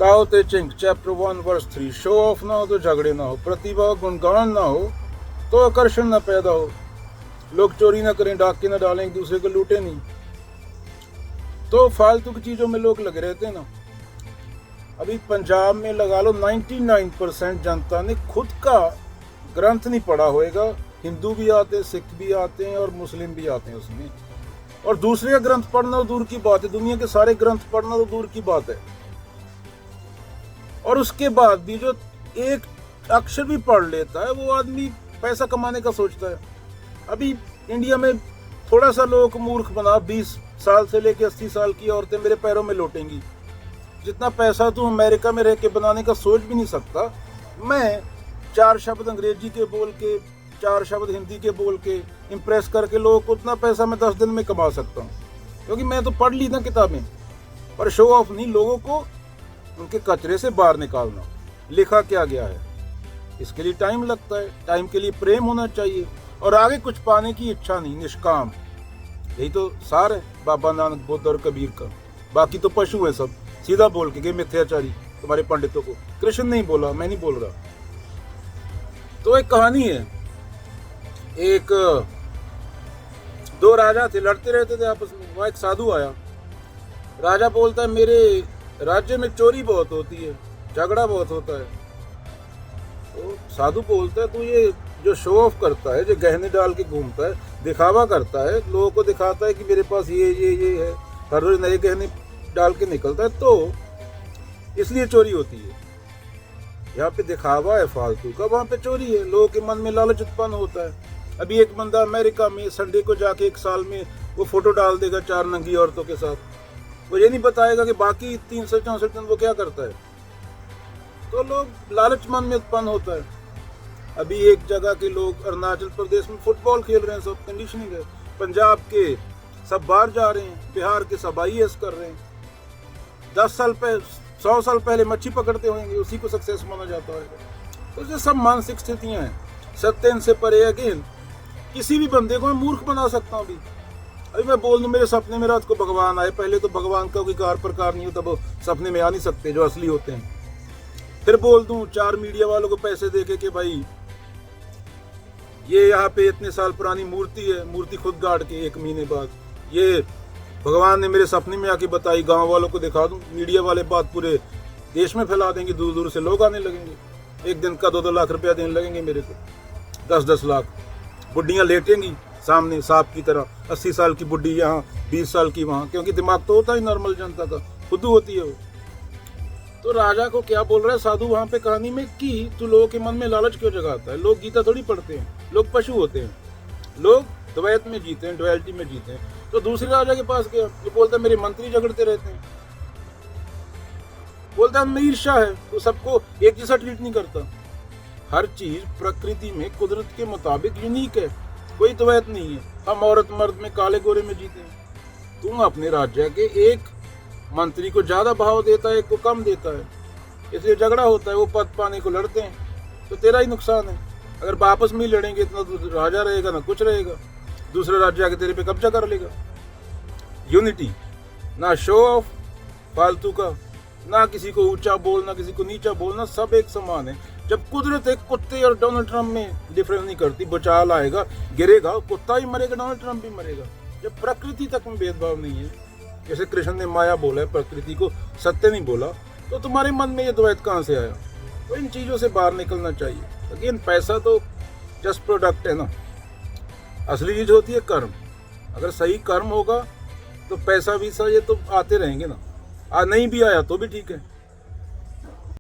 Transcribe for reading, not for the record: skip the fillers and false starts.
ताओ ते चिंग chapter 1 verse 3। Show off ना हो तो झगड़े ना हो, प्रतिभा गुणगान ना हो तो आकर्षण ना पैदा हो, लोग चोरी ना करें, डाके ना डालें, एक दूसरे को लूटे नहीं। तो फालतू की चीजों में लोग लगे रहते हैं ना। अभी पंजाब में लगा लो 99% जनता ने खुद का ग्रंथ नहीं पढ़ा होएगा। हिंदू भी आते हैं, सिख भी आते हैं और मुस्लिम भी आते हैं उसमें। और दूसरे का ग्रंथ पढ़ना तो दूर की बात है, दुनिया के सारे ग्रंथ पढ़ना तो दूर की बात है। और उसके बाद भी जो एक अक्षर भी पढ़ लेता है वो आदमी पैसा कमाने का सोचता है। अभी इंडिया में थोड़ा सा लोगों को मूर्ख बना, 20 साल से लेकर 80 साल की औरतें मेरे पैरों में लौटेंगी। जितना पैसा तू अमेरिका में रह के बनाने का सोच भी नहीं सकता, मैं 4 शब्द अंग्रेजी के बोल के, 4 शब्द हिंदी के बोल के इम्प्रेस करके लोगों को उतना पैसा मैं 10 दिन में कमा सकता हूँ, क्योंकि मैं तो पढ़ ली ना किताबें। पर शो ऑफ नहीं, लोगों को उनके कचरे से बाहर निकालना। लिखा क्या गया है, इसके लिए टाइम लगता है, टाइम के लिए प्रेम होना चाहिए और आगे कुछ पाने की इच्छा नहीं, निष्काम। यही तो सार है बाबा नानक, बुद्ध और कबीर का। बाकी तो पशु है सब, सीधा बोल के मिथ्याचारी तुम्हारे पंडितों को। कृष्ण नहीं बोला, मैं नहीं बोल रहा। तो एक कहानी है, एक 2 राजा थे, लड़ते रहते थे आपस में। वहां एक साधु आया। राजा बोलता है मेरे राज्य में चोरी बहुत होती है, झगड़ा बहुत होता है। तो साधु बोलता है तू ये जो शो ऑफ करता है, जो गहने डाल के घूमता है, दिखावा करता है, लोगों को दिखाता है कि मेरे पास ये है, हर रोज नए गहने डाल के निकलता है, तो इसलिए चोरी होती है। यहाँ पे दिखावा है फालतू का, वहां पे चोरी है। लोगों के मन में लालच उत्पन्न होता है। अभी एक बंदा अमेरिका में संडे को जाके 1 साल में वो फोटो डाल देगा 4 नंगी औरतों के साथ, वो ये नहीं बताएगा कि बाकी 364 दिन वो क्या करता है। तो लोग लालच मन में उत्पन्न होता है। अभी एक जगह के लोग अरुणाचल प्रदेश में फुटबॉल खेल रहे हैं, सब कंडीशनिंग है। पंजाब के सब बाहर जा रहे हैं, बिहार के सब IAS कर रहे हैं। 10 साल पहले, 100 साल पहले मच्छी पकड़ते होंगे, उसी को सक्सेस माना जाता है। तो ये सब मानसिक स्थितियां हैं। सत्य इनसे परे। अगेन किसी भी बंदे को मैं मूर्ख बना सकता हूँ। अभी मैं बोल दूं मेरे सपने में रात को भगवान आए, पहले तो भगवान का कोई कार प्रकार नहीं होता, वो सपने में आ नहीं सकते जो असली होते हैं। फिर बोल दूं 4 मीडिया वालों को पैसे देके कि भाई ये यहाँ पे इतने साल पुरानी मूर्ति है, मूर्ति खुद गाड़ के 1 महीने बाद ये भगवान ने मेरे सपने में आके बताई, गांव वालों को दिखा दूं। मीडिया वाले बात पूरे देश में फैला देंगे, दूर दूर से लोग आने लगेंगे। एक दिन का 2-2 लाख रुपया देने लगेंगे मेरे को, 10-10 लाख। बुढ़ियाँ लेटेंगी सामने सांप की तरह, 80 साल की बुढ़ी यहाँ, 20 साल की वहाँ, क्योंकि दिमाग तो होता ही नॉर्मल जनता का, खुद होती है वो। तो राजा को क्या बोल रहा है साधु वहां पे कहानी में कि तू लोगों के मन में लालच क्यों जगाता है। लोग गीता थोड़ी पढ़ते हैं, लोग पशु होते हैं, लोग द्वैत में जीते हैं, ड्युअलिटी में जीते हैं। तो दूसरे राजा के पास गया, ये बोलता है मेरे मंत्री झगड़ते रहते हैं। बोलता है मैं ईर्ष्या है, तो सबको एक जैसा ट्रीट नहीं करता। हर चीज प्रकृति में कुदरत के मुताबिक यूनिक है, कोई द्वैत नहीं है। हम औरत मर्द में, काले गोरे में जीते हैं। तुम अपने राज्य के एक मंत्री को ज्यादा भाव देता है, एक को कम देता है, इसलिए झगड़ा होता है। वो पद पाने को लड़ते हैं, तो तेरा ही नुकसान है। अगर आपस में ही लड़ेंगे इतना तो राजा रहेगा ना कुछ रहेगा, दूसरा राज्य आके तेरे पे कब्जा कर लेगा। यूनिटी, ना शो ऑफ फालतू का, ना किसी को ऊंचा बोलना, किसी को नीचा बोलना, सब एक समान है। जब कुदरत एक कुत्ते और डोनाल्ड ट्रंप में डिफरेंस नहीं करती, बचाल आएगा गिरेगा, कुत्ता ही मरेगा, डोनाल्ड ट्रंप भी मरेगा। जब प्रकृति तक में भेदभाव नहीं है, जैसे कृष्ण ने माया बोला है, प्रकृति को सत्य नहीं बोला, तो तुम्हारे मन में ये द्वैत कहाँ से आया। तो इन चीजों से बाहर निकलना चाहिए। अगेन पैसा तो जस्ट प्रोडक्ट है ना, असली चीज होती है कर्म। अगर सही कर्म होगा तो पैसा भी सही, ये तो आते रहेंगे ना। नहीं भी आया तो भी ठीक है।